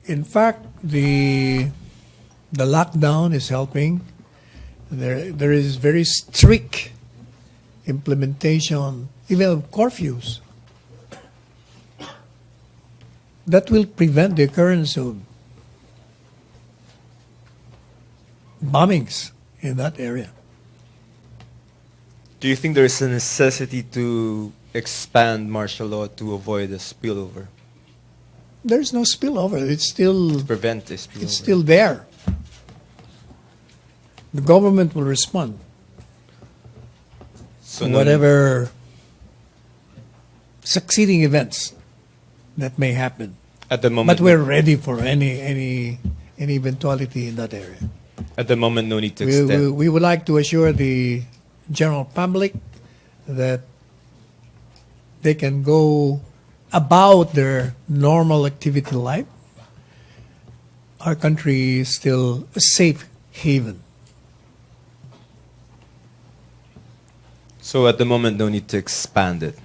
In fact, the lockdown is helping. There is very strict implementation, even of curfews. That will prevent the occurrence of bombings in that area. Do you think there is a necessity to expand martial law to avoid a spillover? There's no spillover. It's still To prevent a spillover? it's still there. The government will respond So to no- whatever succeeding events that may happen. At the moment, But we're ready for any eventuality in that area. at the moment, no need to We, extend. we would like to assure the general public that they can go about their normal activity life. Our country is still a safe haven. So at the moment, no need to expand it.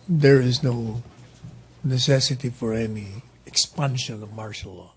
There is no necessity for any expansion of martial law.